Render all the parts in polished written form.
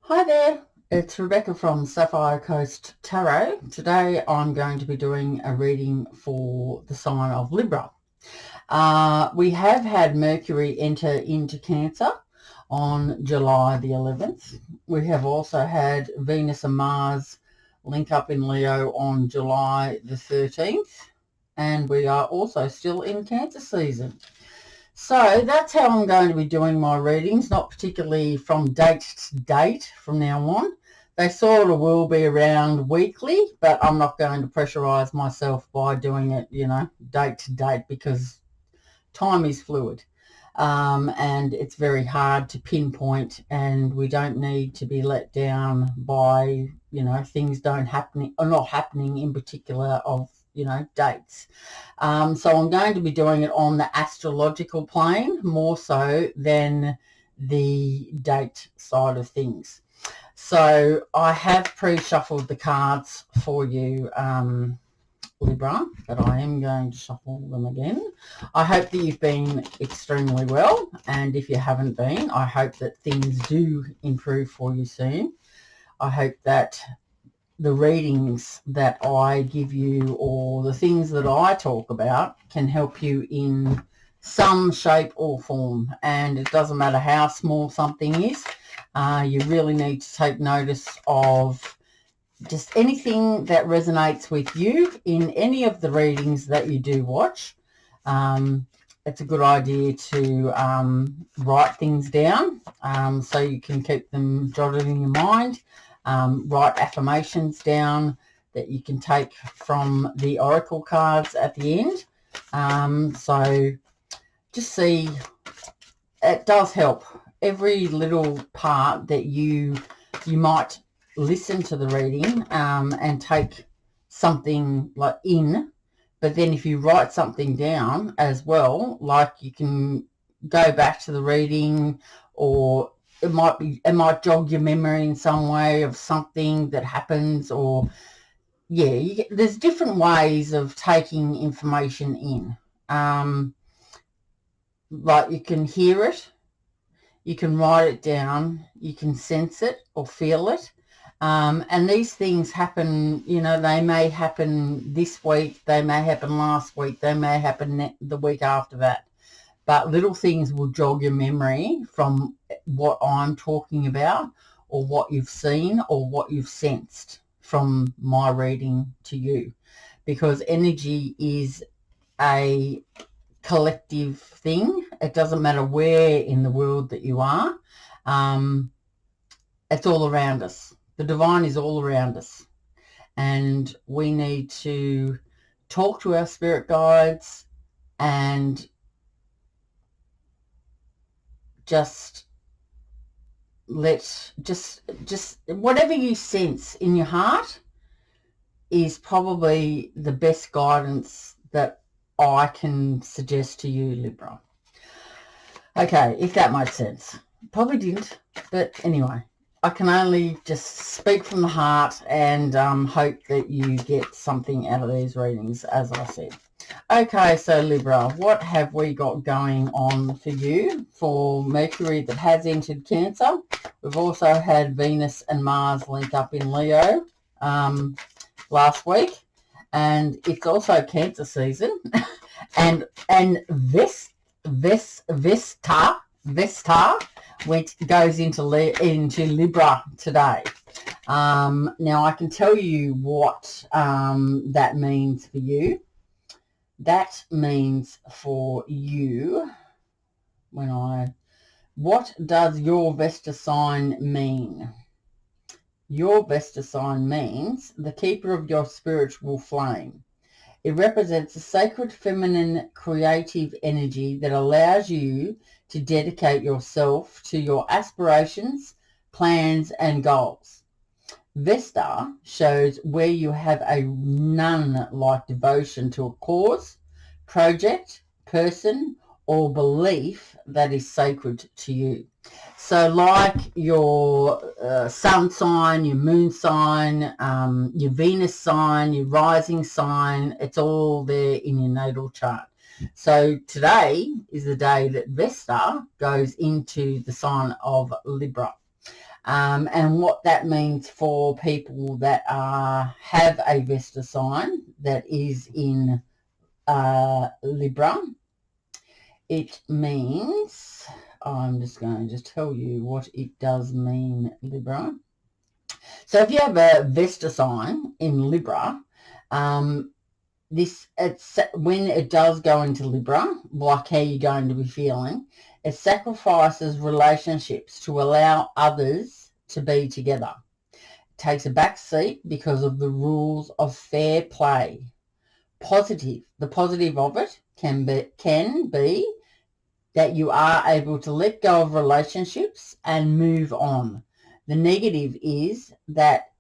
Hi there, it's Rebecca from Sapphire Coast Tarot. Today I'm going to be doing a reading for the sign of Libra. We have had Mercury enter into Cancer on July the 11th. We have also had Venus and Mars link up in Leo on July the 13th. And we are also still in Cancer season. So that's how I'm going to be doing my readings, not particularly from date to date from now on. They sort of will be around weekly, but I'm not going to pressurise myself by doing it, date to date, because time is fluid. And it's very hard to pinpoint, and we don't need to be let down by, things not happening in particular of, dates. So I'm going to be doing it on the astrological plane more so than the date side of things. So I have pre-shuffled the cards for you, Libra, but I am going to shuffle them again. I hope that you've been extremely well, and if you haven't been, I hope that things do improve for you soon. I hope that the readings that I give you or the things that I talk about can help you in some shape or form, and it doesn't matter how small something is. You really need to take notice of just anything that resonates with you in any of the readings that you do watch. It's a good idea to write things down so you can keep them jotted in your mind. Write affirmations down that you can take from the oracle cards at the end. So just see, it does help. Every little part that you might listen to the reading and take something like in, but then if you write something down as well, like you can go back to the reading, or it might jog your memory in some way of something that happens, or there's different ways of taking information in. Like you can hear it, you can write it down, you can sense it or feel it. And these things happen, they may happen this week, they may happen last week, they may happen the week after that. But little things will jog your memory from what I'm talking about, or what you've seen, or what you've sensed from my reading to you. Because energy is a collective thing. It doesn't matter where in the world that you are. It's all around us. The divine is all around us. And we need to talk to our spirit guides and just whatever you sense in your heart is probably the best guidance that I can suggest to you, Libra. Okay, if that made sense. Probably didn't, but anyway, I can only just speak from the heart and hope that you get something out of these readings, as I said. Okay, so Libra, what have we got going on for you for Mercury that has entered Cancer? We've also had Venus and Mars link up in Leo last week, and it's also Cancer season. and Vesta goes into Libra today. Now I can tell you what that means for you. That means for you, what does your Vesta sign mean? Your Vesta sign means the keeper of your spiritual flame. It represents a sacred feminine creative energy that allows you to dedicate yourself to your aspirations, plans, and goals. Vesta shows where you have a nun-like devotion to a cause, project, person, or belief that is sacred to you. So like your sun sign, your moon sign, your Venus sign, your rising sign, it's all there in your natal chart. So today is the day that Vesta goes into the sign of Libra. And what that means for people that have a Vesta sign that is in Libra, it means, I'm just going to tell you what it does mean, Libra. So if you have a Vesta sign in Libra, it's when it does go into Libra, like how you're going to be feeling, it sacrifices relationships to allow others to be together. It takes a back seat because of the rules of fair play. The positive of it can be that you are able to let go of relationships and move on. The negative is that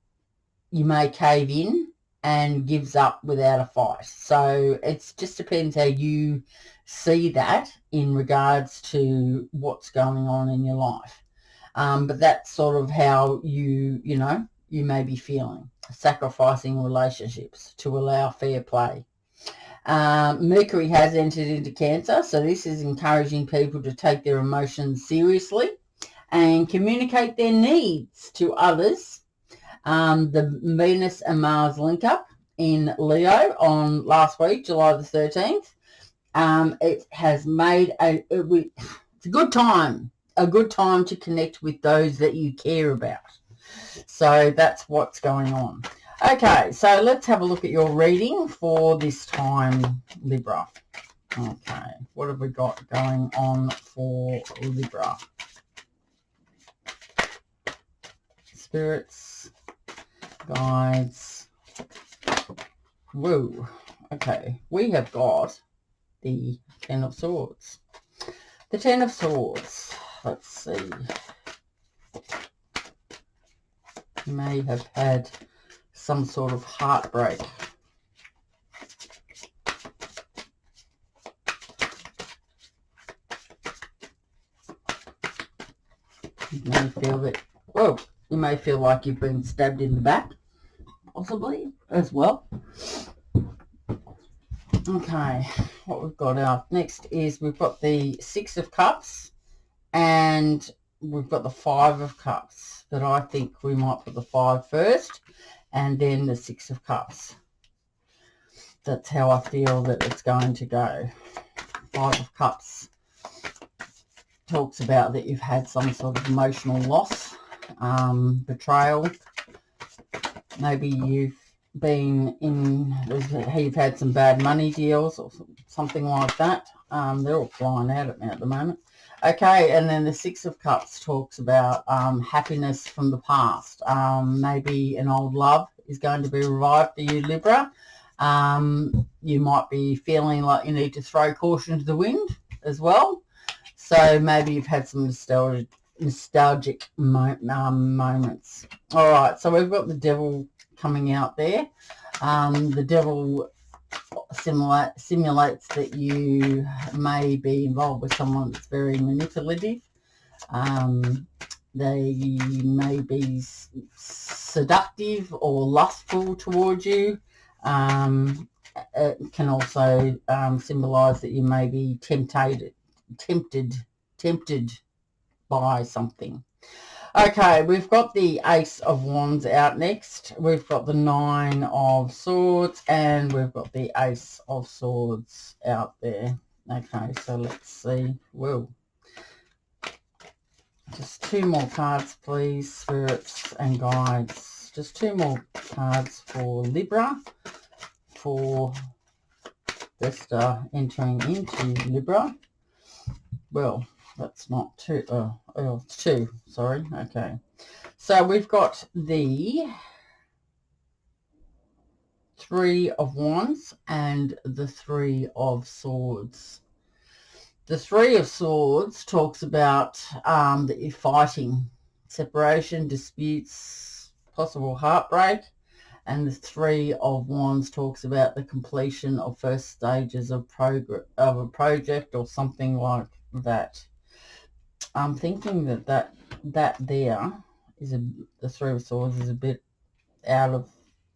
you may cave in and gives up without a fight. So it just depends how you see that in regards to what's going on in your life. But that's sort of how you may be feeling, sacrificing relationships to allow fair play. Mercury has entered into Cancer, so this is encouraging people to take their emotions seriously and communicate their needs to others. The Venus and Mars link up in Leo on last week, July the 13th. It has made it's a good time to connect with those that you care about. So that's what's going on. Okay, so let's have a look at your reading for this time, Libra. Okay, what have we got going on for Libra? Spirits, guides. Whoa. Okay, we have got the Ten of Swords. The Ten of Swords. Let's see. You may have had some sort of heartbreak. You may feel that, you may feel like you've been stabbed in the back, possibly, as well. Okay, what we've got out next is we've got the Six of Cups and we've got the Five of Cups, but I think we might put the Five first and then the Six of Cups. That's how I feel that it's going to go. Five of Cups talks about that you've had some sort of emotional loss, betrayal. Maybe you've you've had some bad money deals or something like that. They're all flying out at me at the moment. Okay, and then the Six of Cups talks about happiness from the past. Maybe an old love is going to be revived for you, Libra. You might be feeling like you need to throw caution to the wind as well. So maybe you've had some nostalgic moments. All right, so we've got the Devil coming out there. The Devil simulates that you may be involved with someone that's very manipulative. They may be seductive or lustful towards you. It can also symbolize that you may be tempted by something. Okay, we've got the Ace of Wands out next. We've got the Nine of Swords and we've got the Ace of Swords out there. Okay, so let's see. Whoa. Just two more cards, please, spirits and guides. Just two more cards for Libra, for Vesta entering into Libra. Well, that's not two. It's two. Sorry. Okay. So we've got the Three of Wands and the Three of Swords. The Three of Swords talks about that you're fighting, separation, disputes, possible heartbreak. And the Three of Wands talks about the completion of first stages of a project or something like that. I'm thinking that there is the Three of Swords is a bit out of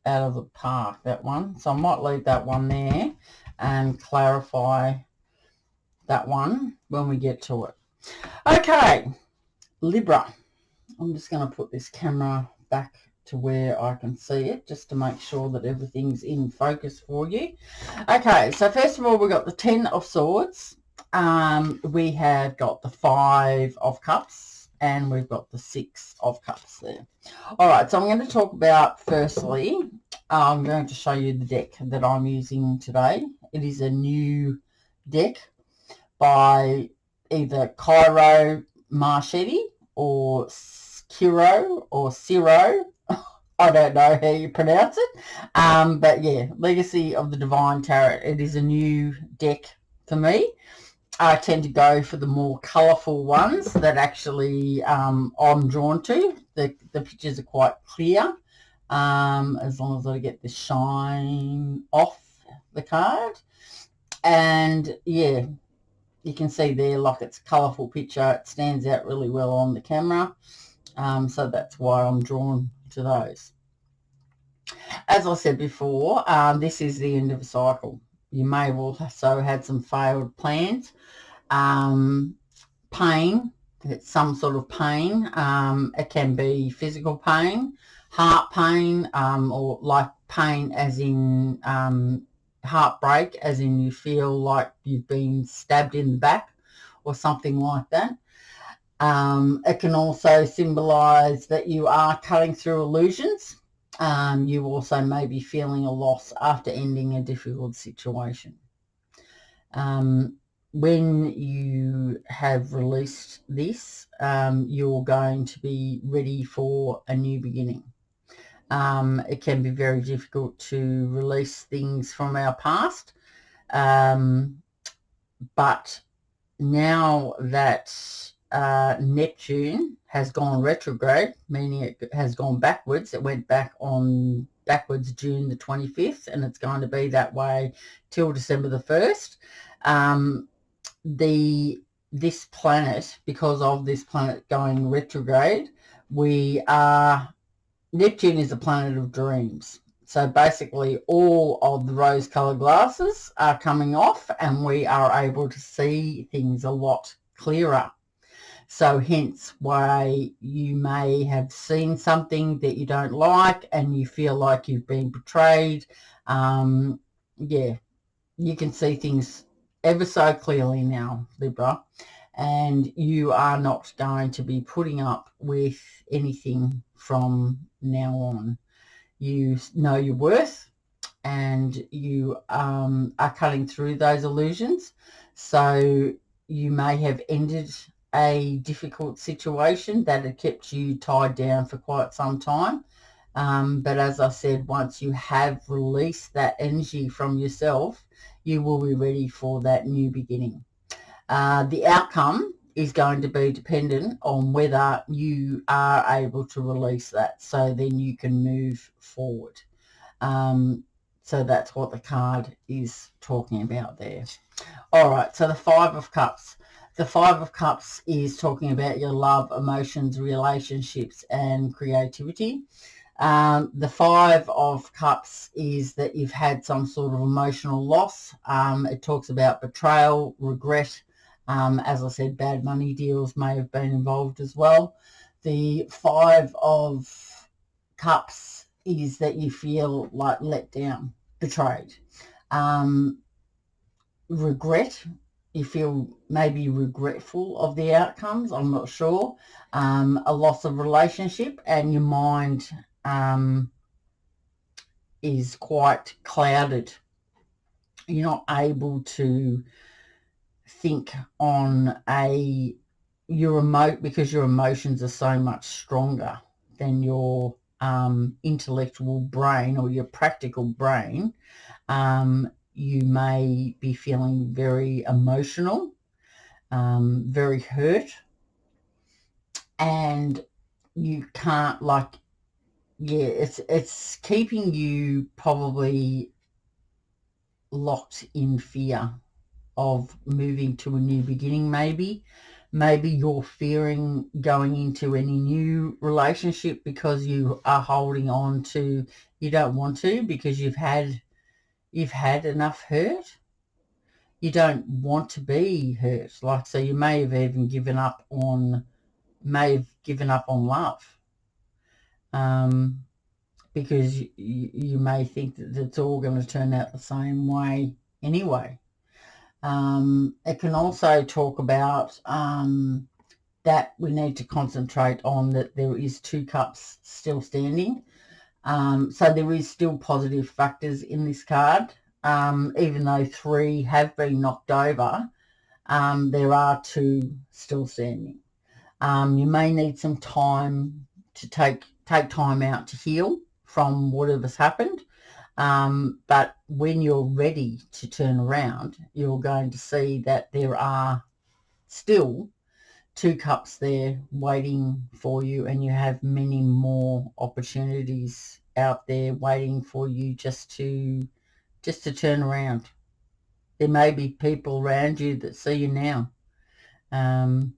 the park, that one. So I might leave that one there and clarify that one when we get to it. Okay, Libra. I'm just going to put this camera back to where I can see it, just to make sure that everything's in focus for you. Okay, so first of all, we've got the 10 of Swords. We have got the 5 of Cups, and we've got the 6 of Cups there. All right, so I'm going to talk about, firstly, I'm going to show you the deck that I'm using today. It is a new deck by either Cairo Marchetti or Kiro or Ciro. I don't know how you pronounce it. But yeah, Legacy of the Divine Tarot. It is a new deck for me. I tend to go for the more colourful ones that actually I'm drawn to. The pictures are quite clear, as long as I get the shine off the card. And yeah, you can see there, like, it's a colourful picture. It stands out really well on the camera. So that's why I'm drawn to those. As I said before, this is the end of a cycle. You may have also had some failed plans. Pain, it's some sort of pain. It can be physical pain, heart pain, or like pain as in heartbreak, as in you feel like you've been stabbed in the back or something like that. It can also symbolize that you are cutting through illusions. You also may be feeling a loss after ending a difficult situation. When you have released this, you're going to be ready for a new beginning. It can be very difficult to release things from our past, but now that Neptune has gone retrograde, meaning it has gone backwards. It went backwards June the 25th, and it's going to be that way till December the 1st. This planet, because of this planet going retrograde, Neptune is a planet of dreams. So basically all of the rose-colored glasses are coming off, and we are able to see things a lot clearer. So hence why you may have seen something that you don't like and you feel like you've been betrayed. Yeah, you can see things ever so clearly now, Libra, and you are not going to be putting up with anything from now on. You know your worth, and you are cutting through those illusions. So you may have ended a difficult situation that had kept you tied down for quite some time. But as I said, once you have released that energy from yourself, you will be ready for that new beginning. The outcome is going to be dependent on whether you are able to release that, so then you can move forward. So that's what the card is talking about there. All right, so the 5 of Cups. The 5 of Cups is talking about your love, emotions, relationships, and creativity. The 5 of Cups is that you've had some sort of emotional loss. It talks about betrayal, regret. As I said, bad money deals may have been involved as well. The 5 of Cups is that you feel like let down, betrayed. Regret, you feel maybe regretful of the outcomes, I'm not sure. A loss of relationship, and your mind is quite clouded. You're not able to think on because your emotions are so much stronger than your intellectual brain or your practical brain. You may be feeling very emotional, very hurt, and you can't, it's keeping you probably locked in fear of moving to a new beginning. Maybe you're fearing going into any new relationship because you are holding on to, you don't want to, because you've had enough hurt. You don't want to be hurt. So you may have even given up on may have given up on love, because you may think that it's all going to turn out the same way anyway. It can also talk about that we need to concentrate on that there is 2 cups still standing. So there is still positive factors in this card. Even though 3 have been knocked over, there are 2 still standing. You may need some time to take time out to heal from whatever's happened. But when you're ready to turn around, you're going to see that there are still 2 cups there waiting for you, and you have many more opportunities out there waiting for you just to turn around. There may be people around you that see you now, and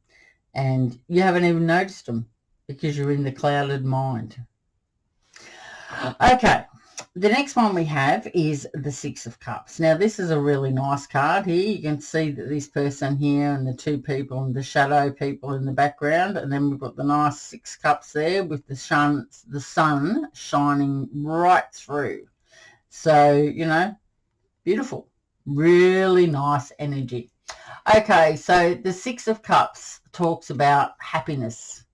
you haven't even noticed them because you're in the clouded mind. Okay, the next one we have is the 6 of Cups. Now, this is a really nice card here. You can see that this person here and the 2 people and the shadow people in the background, and then we've got the nice 6 cups there with the sun shining right through. So, you know, beautiful, really nice energy. Okay, so the 6 of Cups talks about happiness.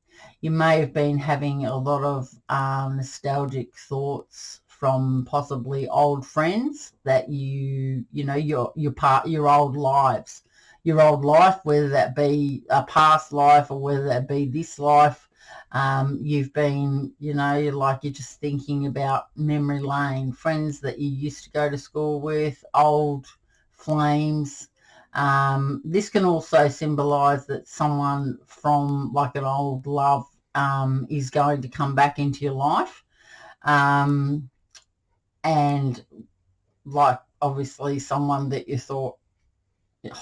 You may have been having a lot of nostalgic thoughts from possibly old friends that you know, your old lives, your old life, whether that be a past life or whether that be this life. You've been, you know, like you're just thinking about memory lane, friends that you used to go to school with, old flames. This can also symbolize that someone from like an old love is going to come back into your life, and like obviously someone that you thought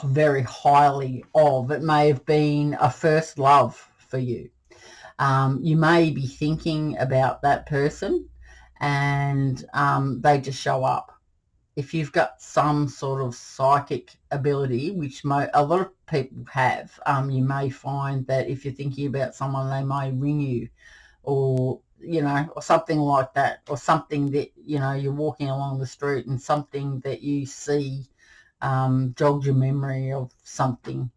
very highly of. It may have been a first love for you. You may be thinking about that person, and they just show up. If you've got some sort of psychic ability, which a lot of people have, you may find that if you're thinking about someone, they may ring you, or, you know, or something like that, or something that, you know, you're walking along the street and something that you see jogs your memory of something.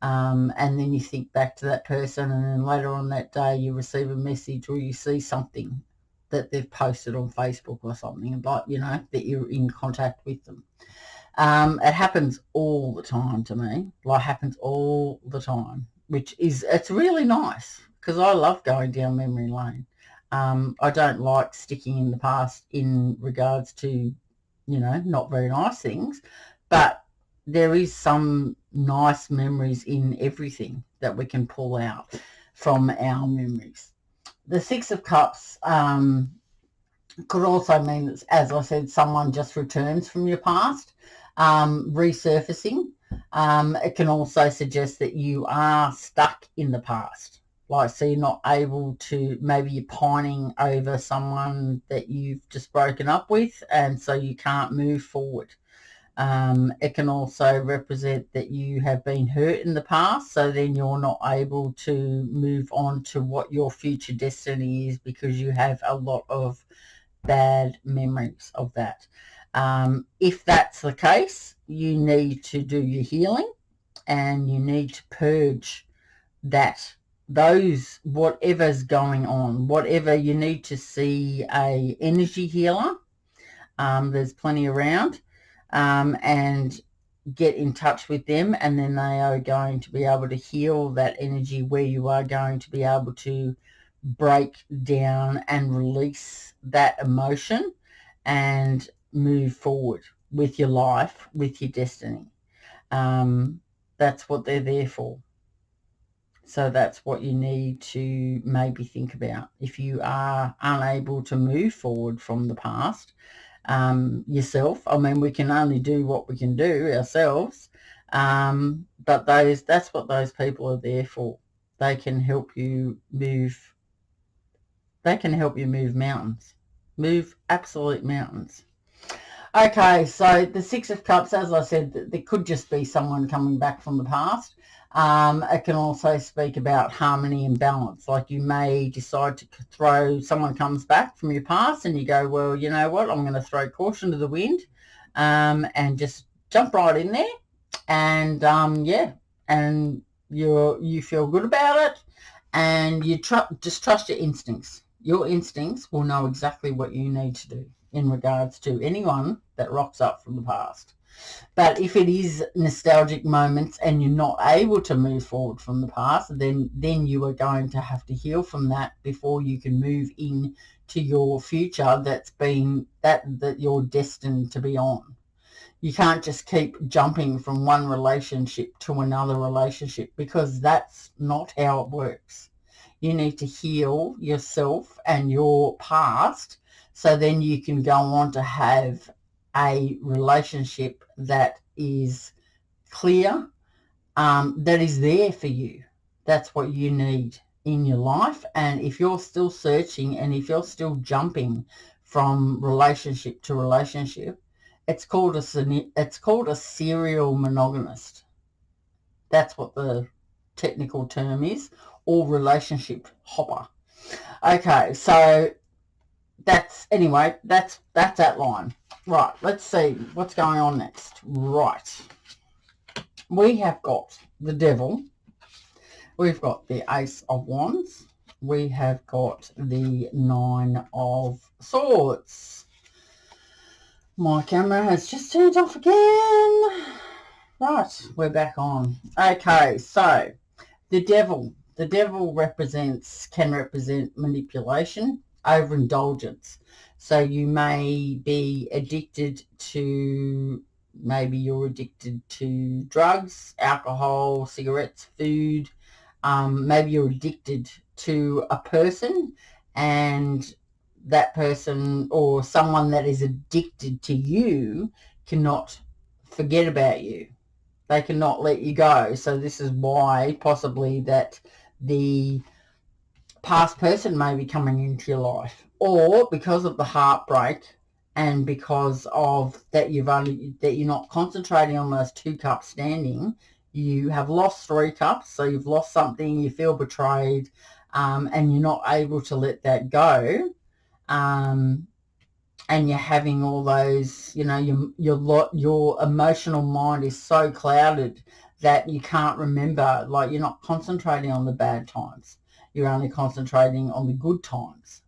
And then you think back to that person, and then later on that day you receive a message or you see something that they've posted on Facebook or something, but you know that you're in contact with them. It happens all the time to me, like happens all the time, it's really nice because I love going down memory lane. I don't like sticking in the past in regards to, you know, not very nice things, but there is some nice memories in everything that we can pull out from our memories. The 6 of Cups could also mean that, as I said, someone just returns from your past, resurfacing. It can also suggest that you are stuck in the past. Like, so you're not able to, maybe you're pining over someone that you've just broken up with, and so you can't move forward. It can also represent that you have been hurt in the past, so then you're not able to move on to what your future destiny is because you have a lot of bad memories of that. If that's the case, you need to do your healing and you need to purge those whatever's going on, whatever. You need to see a energy healer. There's plenty around. And get in touch with them, and then they are going to be able to heal that energy, where you are going to be able to break down and release that emotion and move forward with your life, with your destiny. That's what they're there for. So that's what you need to maybe think about. If you are unable to move forward from the past, yourself, I mean, we can only do what we can do ourselves, but that's what those people are there for. They can help you move. They can help you move mountains, move absolute mountains. Okay, so the 6 of Cups, as I said, there could just be someone coming back from the past. It can also speak about harmony and balance. Like you may decide to throw, someone comes back from your past and you go, well, you know what, I'm going to throw caution to the wind and just jump right in there. And yeah, and you feel good about it, and you just trust your instincts. Your instincts will know exactly what you need to do in regards to anyone that rocks up from the past. But if it is nostalgic moments and you're not able to move forward from the past, then you are going to have to heal from that before you can move in to your future that you're destined to be on. You can't just keep jumping from one relationship to another relationship, because that's not how it works. You need to heal yourself and your past so then you can go on to have a relationship that is clear, that is there for you. That's what you need in your life. And if you're still searching and if you're still jumping from relationship to relationship, it's called a serial monogamist. That's what the technical term is, or relationship hopper. Okay, so that's that line. Right, let's see what's going on next. Right, we have got the devil, we've got the ace of wands, we have got the 9 of swords. My camera has just turned off again. Right, we're back on. Okay, so the devil can represent manipulation, overindulgence. So you may be addicted to, maybe you're addicted to drugs, alcohol, cigarettes, food. Maybe you're addicted to a person, and that person or someone that is addicted to you cannot forget about you. They cannot let you go. So this is why possibly that the past person may be coming into your life, or because of the heartbreak and because of that you're not concentrating on those 2 cups standing, you have lost 3 cups. So you've lost something, you feel betrayed, and you're not able to let that go. And you're having all those, your emotional mind is so clouded that you can't remember, like you're not concentrating on the bad times. You're only concentrating on the good times,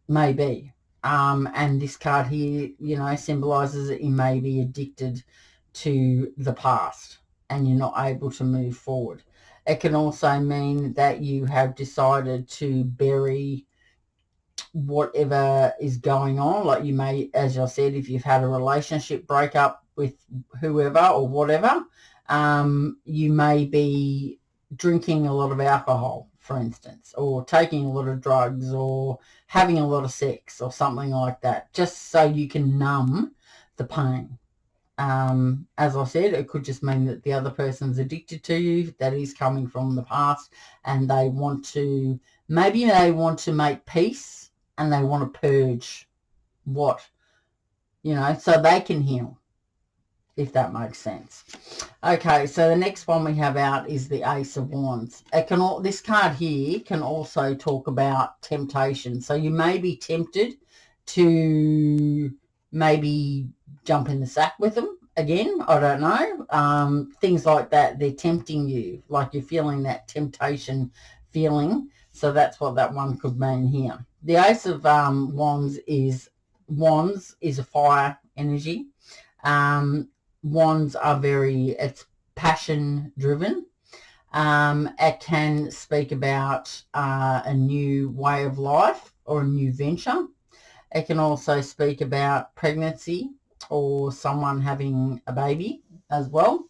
maybe. And this card here, symbolizes that you may be addicted to the past and you're not able to move forward. It can also mean that you have decided to bury whatever is going on. Like you may, as I said, if you've had a relationship breakup with whoever or whatever, you may be drinking a lot of alcohol, for instance, or taking a lot of drugs, or having a lot of sex or something like that, just so you can numb the pain. As I said, it could just mean that the other person's addicted to you, that is coming from the past, and they want to make peace, and they want to purge so they can heal, if that makes sense. Okay, so the next one we have out is the Ace of Wands. This card here can also talk about temptation. So you may be tempted to maybe jump in the sack with them again. I don't know. Things like that. They're tempting you, like you're feeling that temptation feeling. So that's what that one could mean here. The Ace of Wands is a fire energy. Wands are it's passion driven. It can speak about a new way of life or a new venture. It can also speak about pregnancy or someone having a baby as well.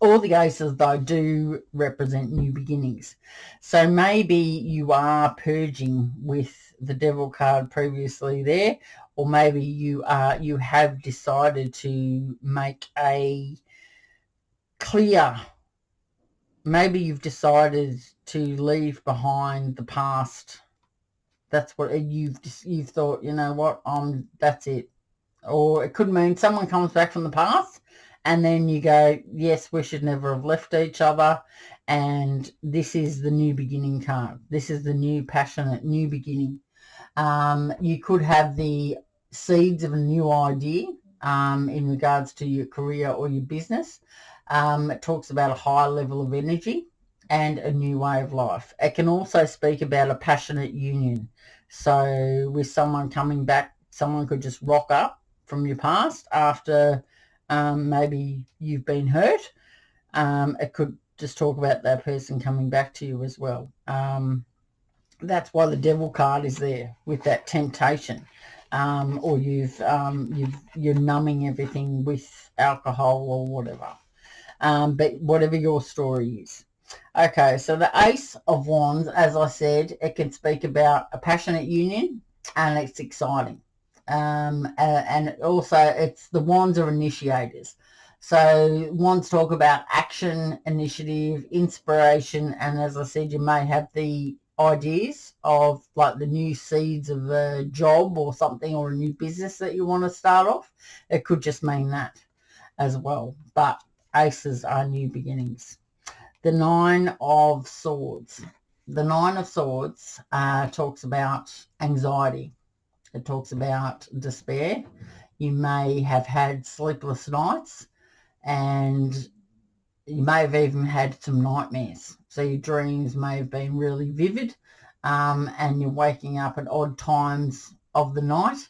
All the aces, though, do represent new beginnings. So maybe you are purging with the devil card previously there, or maybe you have decided to make a clear, maybe you've decided to leave behind the past. That's what you've thought, you know what, that's it. Or it could mean someone comes back from the past and then you go, yes, we should never have left each other, and this is the new beginning card. This is the new passionate new beginning. You could have the seeds of a new idea in regards to your career or your business. It talks about a high level of energy and a new way of life. It can also speak about a passionate union. So with someone coming back, someone could just rock up from your past after maybe you've been hurt. It could just talk about that person coming back to you as well. That's why the devil card is there with that temptation, or you're numbing everything with alcohol or whatever. But whatever your story is. Okay, so the Ace of Wands, as I said, it can speak about a passionate union, and it's exciting. And also it's the wands are initiators. So wands talk about action, initiative, inspiration, and as I said, you may have the ideas of like the new seeds of a job or something, or a new business that you want to start off. It could just mean that as well. But aces are new beginnings. The Nine of Swords. The Nine of Swords talks about anxiety. It talks about despair. You may have had sleepless nights, and you may have even had some nightmares. So your dreams may have been really vivid, and you're waking up at odd times of the night,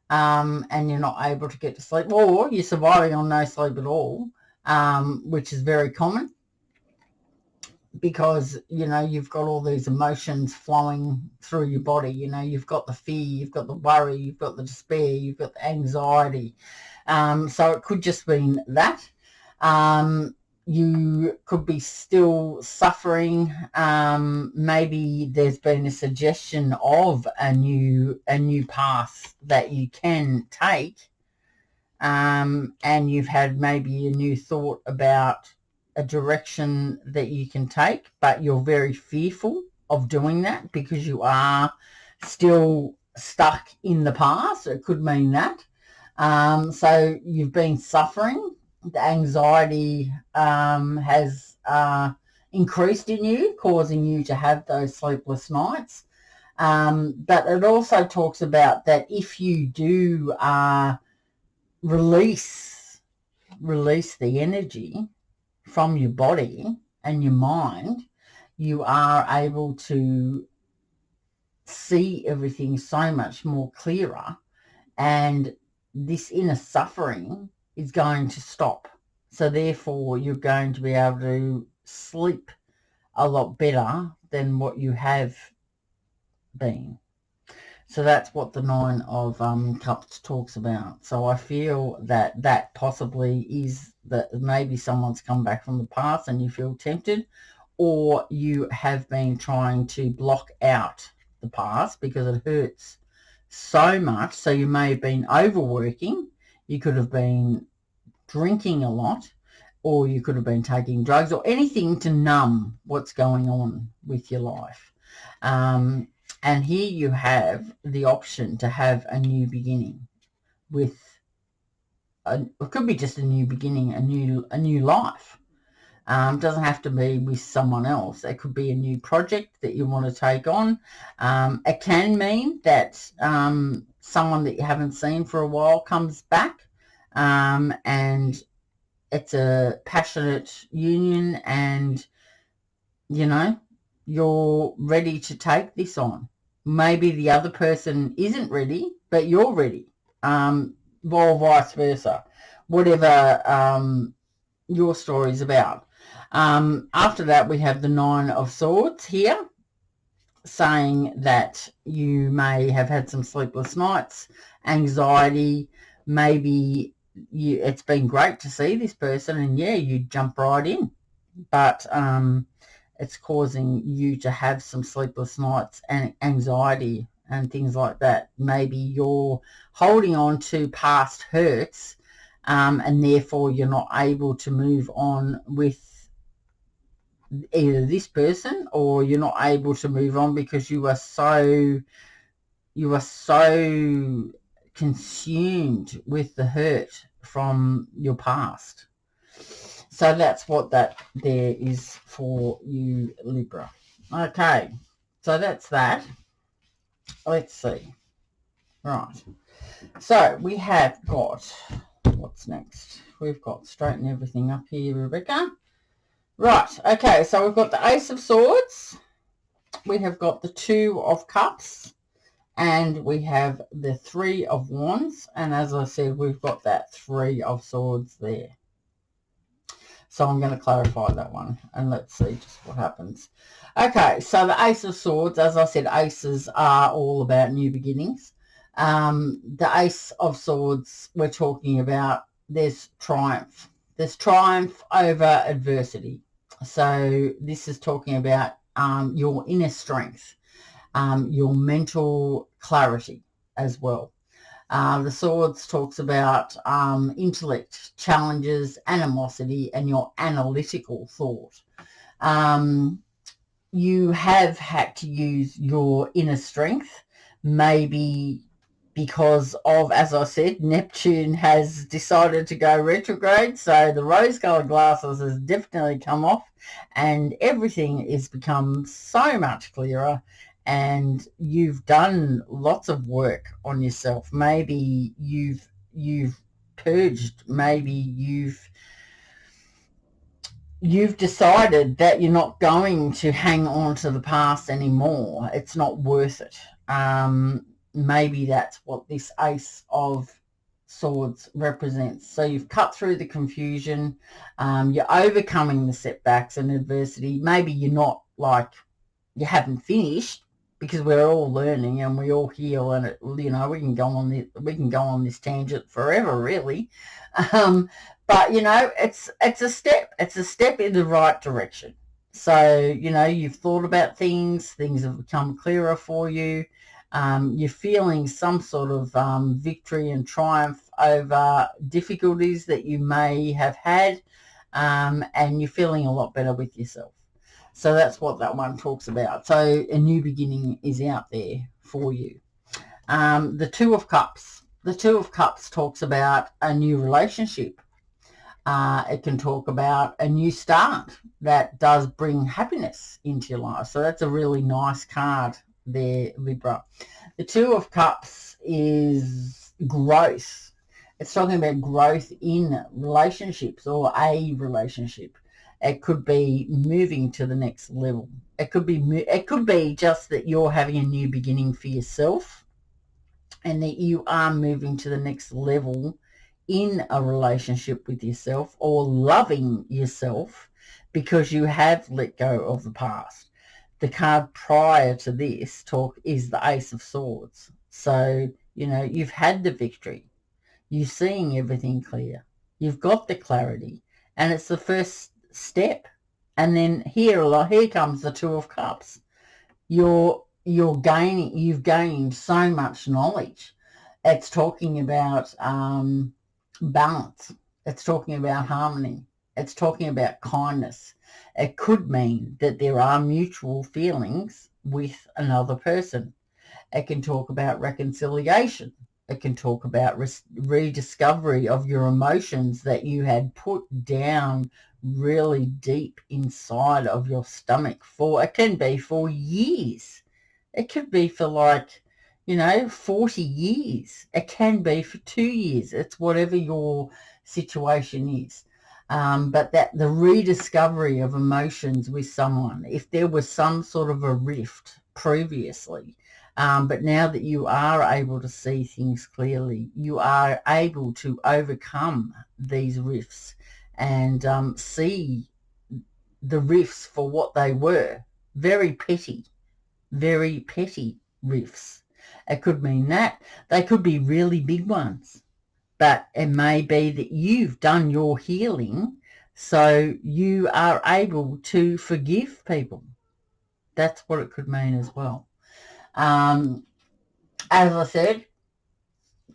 and you're not able to get to sleep, or you're surviving on no sleep at all, which is very common, because you've got all these emotions flowing through your body. You've got the fear, you've got the worry, you've got the despair, you've got the anxiety. So it could just mean that you could be still suffering. Maybe there's been a suggestion of a new path that you can take, and you've had maybe a new thought about a direction that you can take, but you're very fearful of doing that because you are still stuck in the past. It could mean that. So you've been suffering. The anxiety has increased in you, causing you to have those sleepless nights. But it also talks about that if you do release the energy from your body and your mind, you are able to see everything so much more clearer, and this inner suffering is going to stop. So therefore you're going to be able to sleep a lot better than what you have been. So that's what the Nine of Cups talks about. So I feel that possibly is that maybe someone's come back from the past and you feel tempted, or you have been trying to block out the past because it hurts so much. So you may have been overworking, you could have been drinking a lot, or you could have been taking drugs or anything to numb what's going on with your life. And here you have the option to have a new beginning with, it could be just a new beginning, a new life. Doesn't have to be with someone else. It could be a new project that you want to take on. It can mean that someone that you haven't seen for a while comes back, and it's a passionate union, and you're ready to take this on. Maybe the other person isn't ready, but you're ready, or vice versa, whatever your story is about. After that, we have the Nine of Swords here, saying that you may have had some sleepless nights, anxiety, maybe it's been great to see this person, and you jump right in, but it's causing you to have some sleepless nights and anxiety and things like that. Maybe you're holding on to past hurts, and therefore you're not able to move on with either this person, or you're not able to move on because you are so consumed with the hurt from your past. So that's what that there is for you, Libra. Okay, so that's that. Let's see. Right. So we have got, what's next? We've got straighten everything up here, Rebecca. Right. Okay, so we've got the Ace of Swords. We have got the Two of Cups. And we have the Three of Wands. And as I said, we've got that Three of Swords there. So I'm going to clarify that one. And let's see just what happens. Okay, so the Ace of Swords, as I said, aces are all about new beginnings. The Ace of Swords, we're talking about there's triumph. There's triumph over adversity. So this is talking about your inner strength. Your mental clarity as well. The Swords talks about intellect, challenges, animosity, and your analytical thought. You have had to use your inner strength, maybe because of, as I said, Neptune has decided to go retrograde, so the rose-coloured glasses has definitely come off, and everything has become so much clearer, and you've done lots of work on yourself. Maybe you've purged, maybe you've decided that you're not going to hang on to the past anymore. It's not worth it. Maybe that's what this Ace of Swords represents. So you've cut through the confusion. You're overcoming the setbacks and adversity. Maybe you're not like, you haven't finished, because we're all learning and we all heal, and it, we can go on this tangent forever, really. But it's a step in the right direction. So you've thought about things have become clearer for you. You're feeling some sort of victory and triumph over difficulties that you may have had, and you're feeling a lot better with yourself. So that's what that one talks about. So a new beginning is out there for you. The Two of Cups. The Two of Cups talks about a new relationship. It can talk about a new start that does bring happiness into your life. So that's a really nice card there, Libra. The Two of Cups is growth. It's talking about growth in relationships or a relationship. It could be moving to the next level. It could be just that you're having a new beginning for yourself, and that you are moving to the next level in a relationship with yourself, or loving yourself, because you have let go of the past. The card prior to this talk is the Ace of Swords. So, you've had the victory. You're seeing everything clear. You've got the clarity, and it's the first step. And then here comes the Two of Cups. You've gained so much knowledge. It's talking about balance. It's talking about harmony. It's talking about kindness. It could mean that there are mutual feelings with another person. It can talk about reconciliation. It can talk about rediscovery of your emotions that you had put down really deep inside of your stomach it can be for years. It could be for 40 years. It can be for 2 years. It's whatever your situation is. But that the rediscovery of emotions with someone, if there was some sort of a rift previously, but now that you are able to see things clearly, you are able to overcome these rifts and see the rifts for what they were. Very petty rifts. It could mean that. They could be really big ones. But it may be that you've done your healing, so you are able to forgive people. That's what it could mean as well. As I said,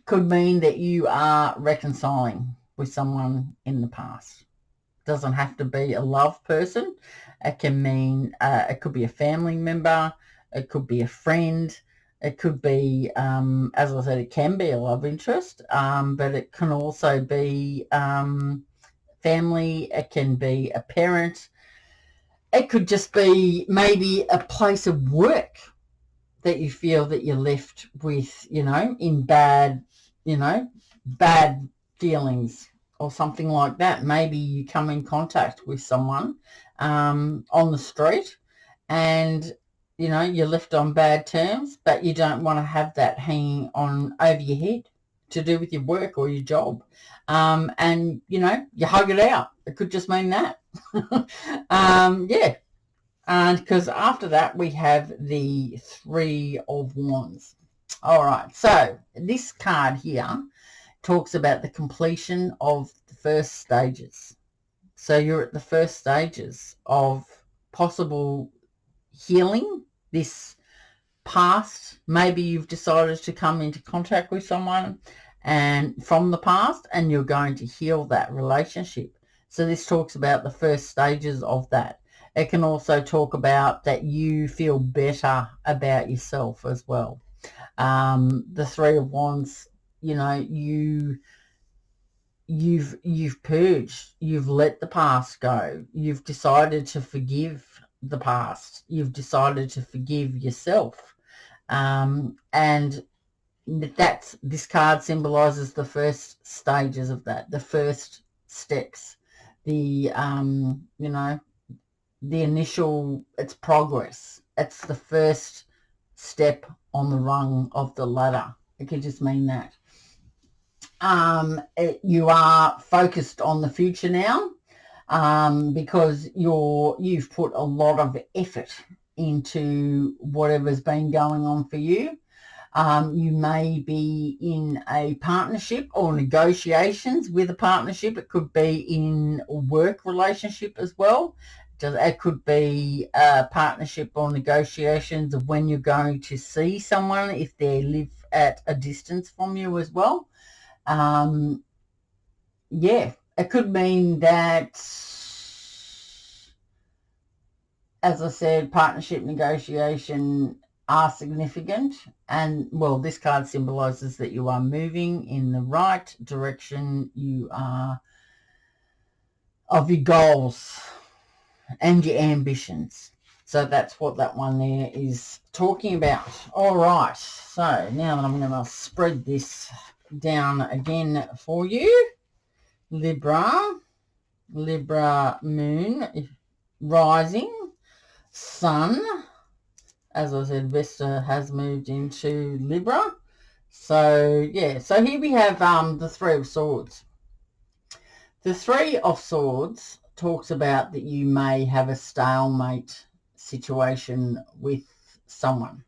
could mean that you are reconciling with someone in the past. Doesn't have to be a love person. It can mean, it could be a family member. It could be a friend. It could be, as I said, it can be a love interest, but it can also be family, it can be a parent, it could just be maybe a place of work that you feel that you're left with, in bad, bad feelings or something like that. Maybe you come in contact with someone on the street and, you're left on bad terms, but you don't want to have that hanging on over your head to do with your work or your job. And, you hug it out. It could just mean that. Yeah. And because after that, we have the Three of Wands. All right. So this card here talks about the completion of the first stages. So you're at the first stages of possible healing this past. Maybe you've decided to come into contact with someone and from the past, and you're going to heal that relationship. So this talks about the first stages of that. It can also talk about that you feel better about yourself as well. The Three of Wands, you've purged, you've let the past go, you've decided to forgive the past, you've decided to forgive yourself, and this card symbolizes the first stages of that, the first steps, the the initial, it's progress. It's the first step on the rung of the ladder. It could just mean that. You are focused on the future now, because you've put a lot of effort into whatever's been going on for you. You may be in a partnership or negotiations with a partnership. It could be in a work relationship as well. It could be a partnership or negotiations of when you're going to see someone if they live at a distance from you as well. Yeah, it could mean that, as I said, partnership, negotiation are significant. And, well, this card symbolizes that you are moving in the right direction. You are of your goals and your ambitions. So that's what that one there is talking about. All right. So now that I'm going to spread this down again for you. Libra moon, rising, sun. As I said, Vesta has moved into Libra. So, yeah. So here we have the Three of Swords. The Three of Swords talks about that you may have a stalemate situation with someone.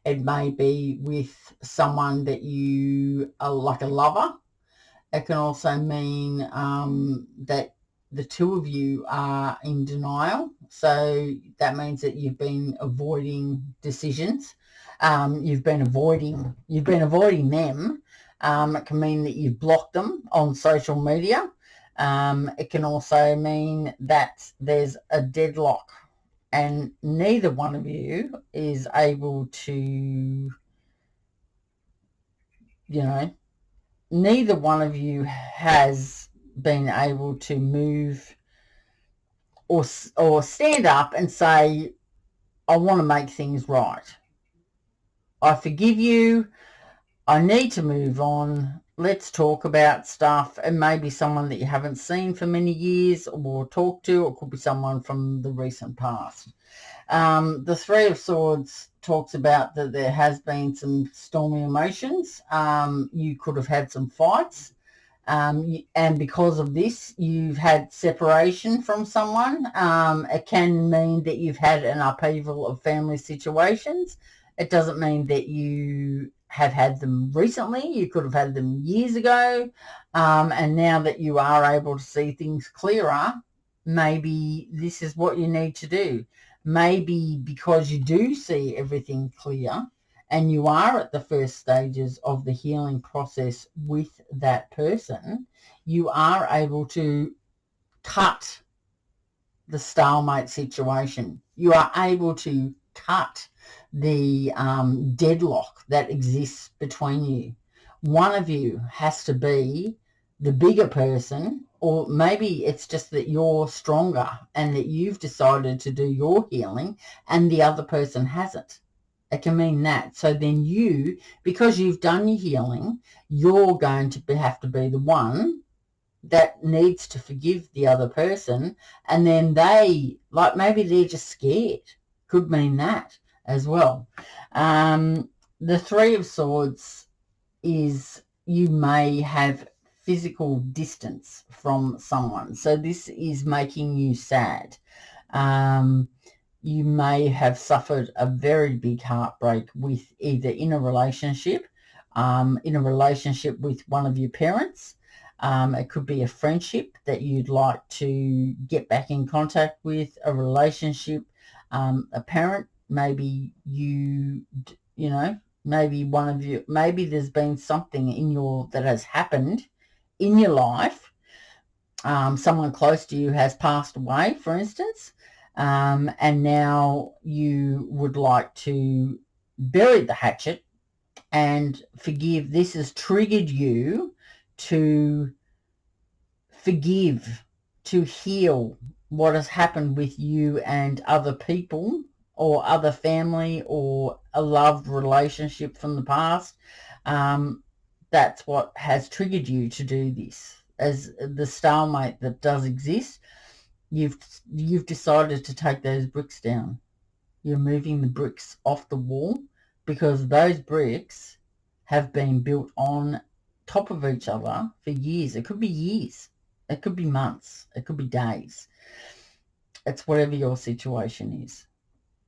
It may be with someone that you are like a lover. It can also mean that the two of you are in denial. So that means that you've been avoiding decisions. You've been avoiding them. It can mean that you've blocked them on social media. It can also mean that there's a deadlock and neither one of you is able to, neither one of you has been able to move or stand up and say, I want to make things right. I forgive you. I need to move on. Let's talk about stuff. And maybe someone that you haven't seen for many years or talked to, or it could be someone from the recent past. The Three of Swords talks about that there has been some stormy emotions. You could have had some fights. And because of this, you've had separation from someone. It can mean that you've had an upheaval of family situations. It doesn't mean that you have had them recently. You could have had them years ago. And now that you are able to see things clearer, maybe this is what you need to do. Maybe because you do see everything clear and you are at the first stages of the healing process with that person, you are able to cut the stalemate situation. You are able to cut the deadlock that exists between you. One of you has to be the bigger person, or maybe it's just that you're stronger and that you've decided to do your healing and the other person hasn't. It can mean that. So then you, because you've done your healing, you're going to have to be the one that needs to forgive the other person, and then they, like, maybe they're just scared. Could mean that as well. The Three of Swords is you may have physical distance from someone. So this is making you sad. You may have suffered a very big heartbreak with either in a relationship with one of your parents. It could be a friendship that you'd like to get back in contact with, a relationship, a parent, maybe maybe one of you, maybe there's been something that has happened in your life. Someone close to you has passed away, for instance, and now you would like to bury the hatchet and forgive. This has triggered you to forgive, to heal what has happened with you and other people or other family or a loved relationship from the past. That's what has triggered you to do this. As the stalemate that does exist, you've decided to take those bricks down. You're moving the bricks off the wall because those bricks have been built on top of each other for years. It could be years. It could be months. It could be days. It's whatever your situation is.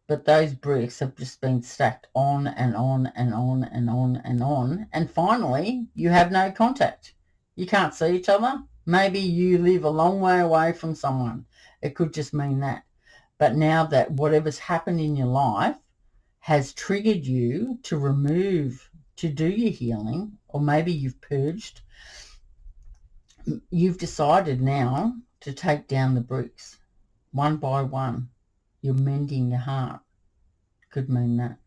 But those bricks have just been stacked on and on and on and on and on. And finally, you have no contact. You can't see each other. Maybe you live a long way away from someone. It could just mean that. But now that whatever's happened in your life has triggered you to do your healing, or maybe you've purged, you've decided now to take down the bricks one by one. You're mending your heart. Could mean that.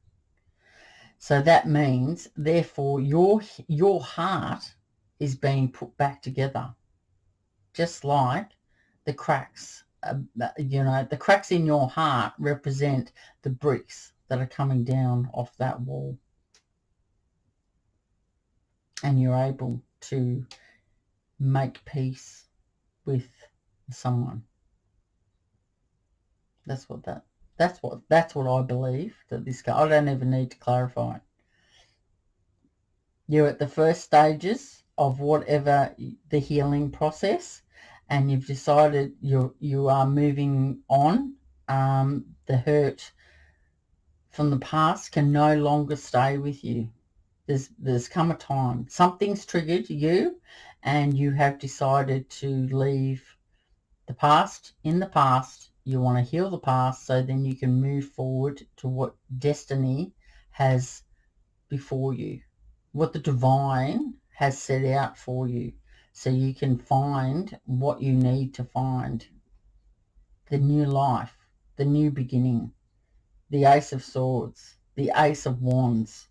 So that means, therefore, your heart is being put back together, just like the cracks. The cracks in your heart represent the bricks that are coming down off that wall, and you're able to make peace with someone. That's what I believe that this guy. I don't even need to clarify it. You're at the first stages of whatever the healing process, and you've decided you are moving on. The hurt from the past can no longer stay with you. There's come a time. Something's triggered you, and you have decided to leave the past in the past. You want to heal the past so then you can move forward to what destiny has before you, what the divine has set out for you, so you can find what you need to find. The new life, the new beginning, the Ace of Swords, the Ace of Wands,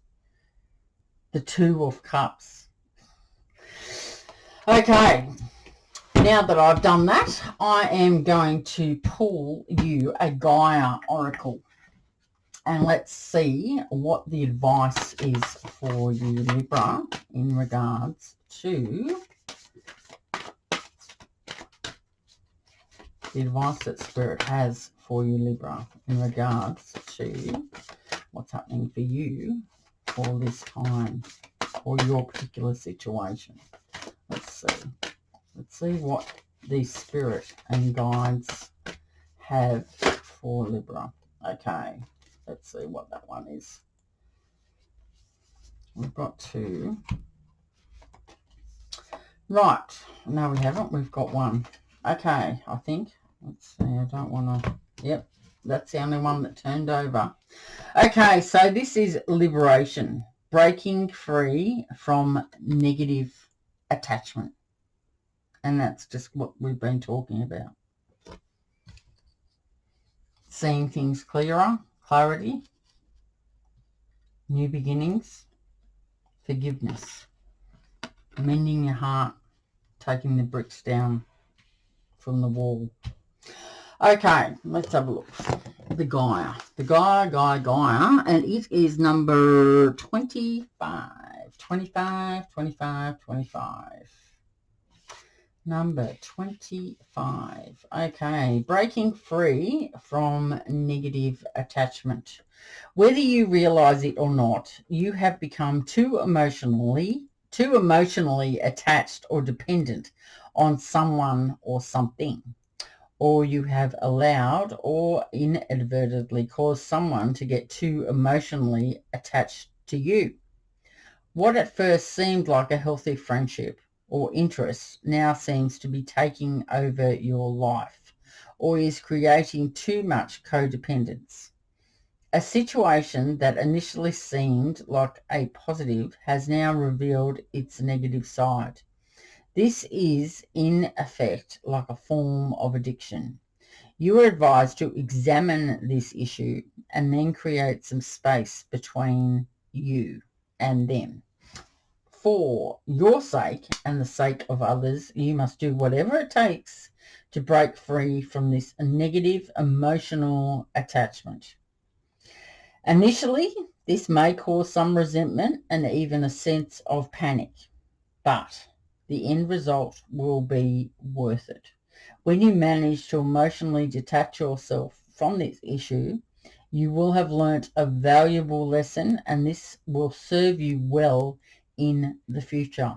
the Two of Cups. Okay. Now that I've done that, I am going to pull you a Gaia Oracle. And let's see what the advice is for you, Libra, in regards to the advice that Spirit has for you, Libra, in regards to what's happening for you for this time or your particular situation. Let's see. Let's see what the Spirit and guides have for Libra. Okay, let's see what that one is. We've got two. Right, no we haven't. We've got one. Okay, I think. Let's see, I don't want to... Yep, that's the only one that turned over. Okay, so this is liberation. Breaking free from negative attachment. And that's just what we've been talking about. Seeing things clearer, clarity, new beginnings, forgiveness, mending your heart, taking the bricks down from the wall. Okay, let's have a look. The Gaia, and it is number 25. Number 25. Okay, breaking free from negative attachment. Whether you realize it or not, you have become too emotionally attached or dependent on someone or something, or you have allowed or inadvertently caused someone to get too emotionally attached to you. What at first seemed like a healthy friendship or interest now seems to be taking over your life, or is creating too much codependence. A situation that initially seemed like a positive has now revealed its negative side. This is, in effect, like a form of addiction. You are advised to examine this issue and then create some space between you and them. For your sake and the sake of others, you must do whatever it takes to break free from this negative emotional attachment. Initially, this may cause some resentment and even a sense of panic, but the end result will be worth it. When you manage to emotionally detach yourself from this issue, you will have learnt a valuable lesson, and this will serve you well in the future.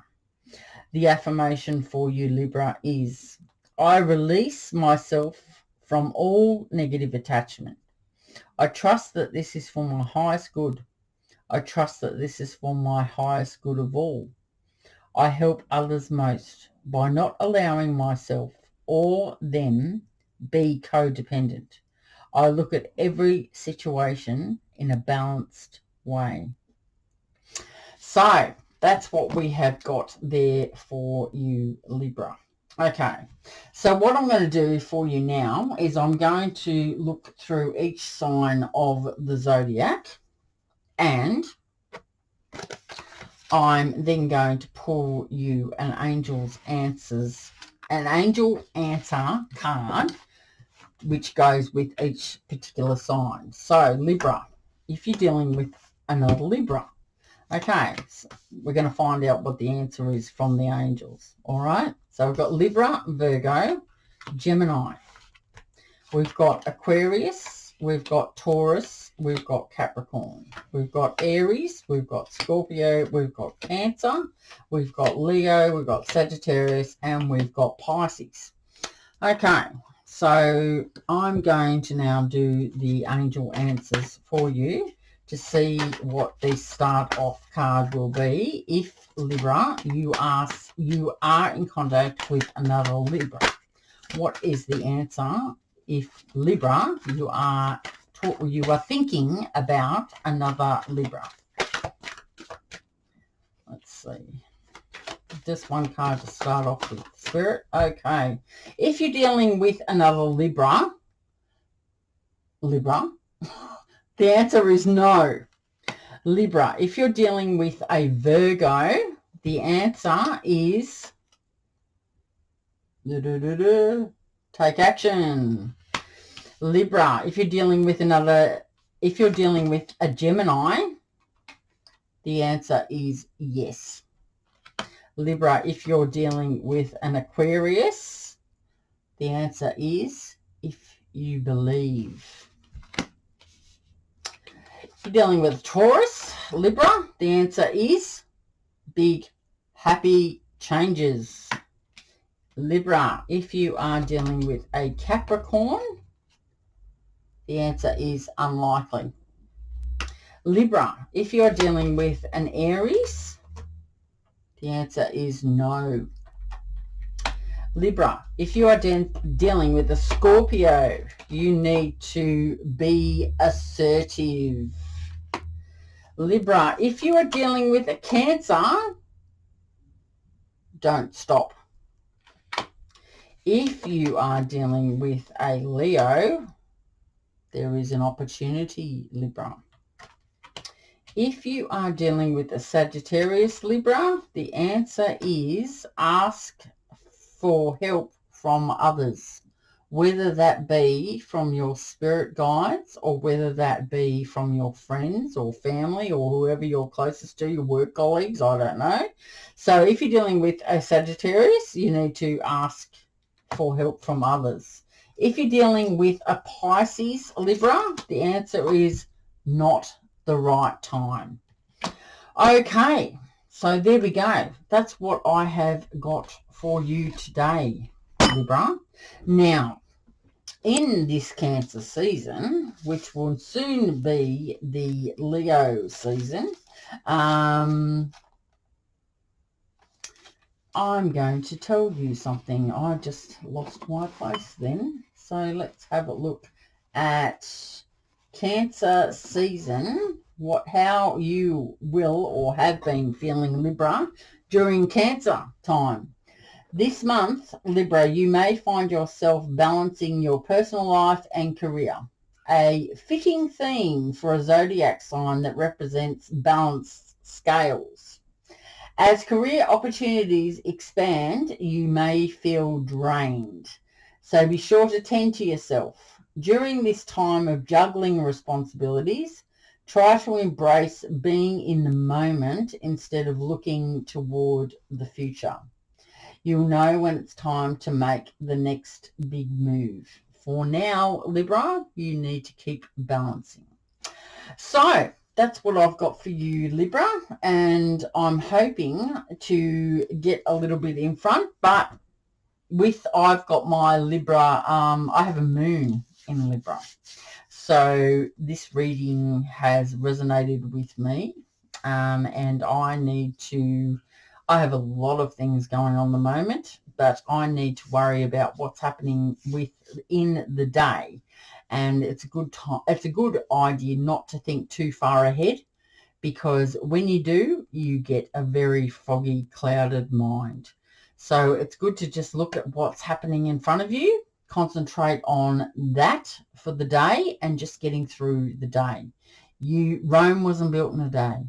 The affirmation for you, Libra, is: I release myself from all negative attachment. I trust that this is for my highest good. I trust that this is for my highest good of all. I help others most by not allowing myself or them be codependent. I look at every situation in a balanced way. So that's what we have got there for you, Libra. Okay, so what I'm going to do for you now is I'm going to look through each sign of the zodiac, and I'm then going to pull you an angel answer card, which goes with each particular sign. So Libra, if you're dealing with another Libra, okay, so we're going to find out what the answer is from the angels. All right, so we've got Libra, Virgo, Gemini. We've got Aquarius, we've got Taurus, we've got Capricorn, we've got Aries, we've got Scorpio, we've got Cancer, we've got Leo, we've got Sagittarius, and we've got Pisces. Okay, so I'm going to now do the angel answers for you to see what the start off card will be if, Libra, you are in contact with another Libra. What is the answer if, Libra, you are thinking about another Libra? Let's see. Just one card to start off with. Spirit. Okay. If you're dealing with another Libra, the answer is no. Libra, if you're dealing with a Virgo, the answer is take action. Libra, if you're dealing with a Gemini, the answer is yes. Libra, if you're dealing with an Aquarius, the answer is if you believe. If you're dealing with Taurus, Libra, the answer is big, happy changes. Libra, if you are dealing with a Capricorn, the answer is unlikely. Libra, if you're dealing with an Aries, the answer is no. Libra, if you are dealing with a Scorpio, you need to be assertive. Libra, if you are dealing with a Cancer, don't stop. If you are dealing with a Leo, there is an opportunity, Libra. If you are dealing with a Sagittarius, Libra, the answer is ask for help from others, whether that be from your spirit guides or whether that be from your friends or family or whoever you're closest to, your work colleagues, I don't know. So if you're dealing with a Sagittarius, you need to ask for help from others. If you're dealing with a Pisces, Libra, the answer is not the right time. Okay, so there we go. That's what I have got for you today, Libra. Now, in this Cancer season, which will soon be the Leo season, I'm going to tell you something. I just lost my place then. So let's have a look at Cancer season, how you will or have been feeling, Libra, during Cancer time. This month, Libra, you may find yourself balancing your personal life and career. A fitting theme for a zodiac sign that represents balanced scales. As career opportunities expand, you may feel drained. So be sure to tend to yourself. During this time of juggling responsibilities, try to embrace being in the moment instead of looking toward the future. You'll know when it's time to make the next big move. For now, Libra, you need to keep balancing. So that's what I've got for you, Libra, and I'm hoping to get a little bit in front, but I've got my Libra, I have a moon in Libra. So this reading has resonated with me, and I have a lot of things going on at the moment, but I need to worry about what's happening within the day. And it's a good idea not to think too far ahead, because when you do, you get a very foggy, clouded mind. So it's good to just look at what's happening in front of you, concentrate on that for the day and just getting through the day. Rome wasn't built in a day.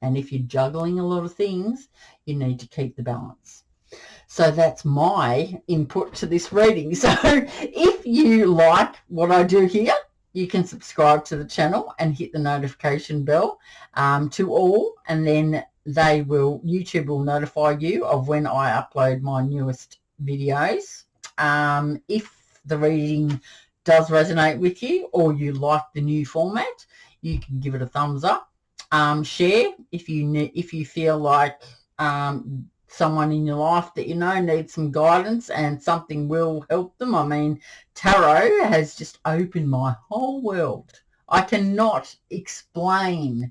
And if you're juggling a lot of things, you need to keep the balance. So that's my input to this reading. So if you like what I do here, you can subscribe to the channel and hit the notification bell to all, and then YouTube will notify you of when I upload my newest videos. If the reading does resonate with you or you like the new format, you can give it a thumbs up. Share if you feel like someone in your life that you know needs some guidance and something will help them. I mean, tarot has just opened my whole world. I cannot explain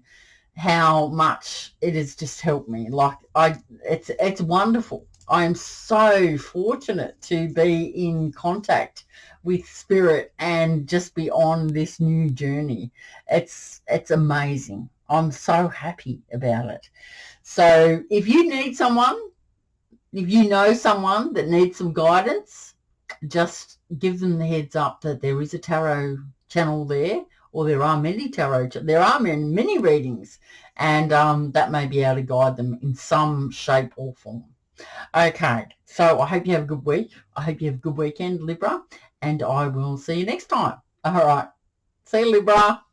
how much it has just helped me. It's wonderful. I am so fortunate to be in contact with spirit and just be on this new journey. It's amazing. I'm so happy about it. So if you know someone that needs some guidance, just give them the heads up that there is a tarot channel there, or there are many many readings, and that may be able to guide them in some shape or form. Okay, so I hope you have a good week. I hope you have a good weekend, Libra, and I will see you next time. All right. See you, Libra.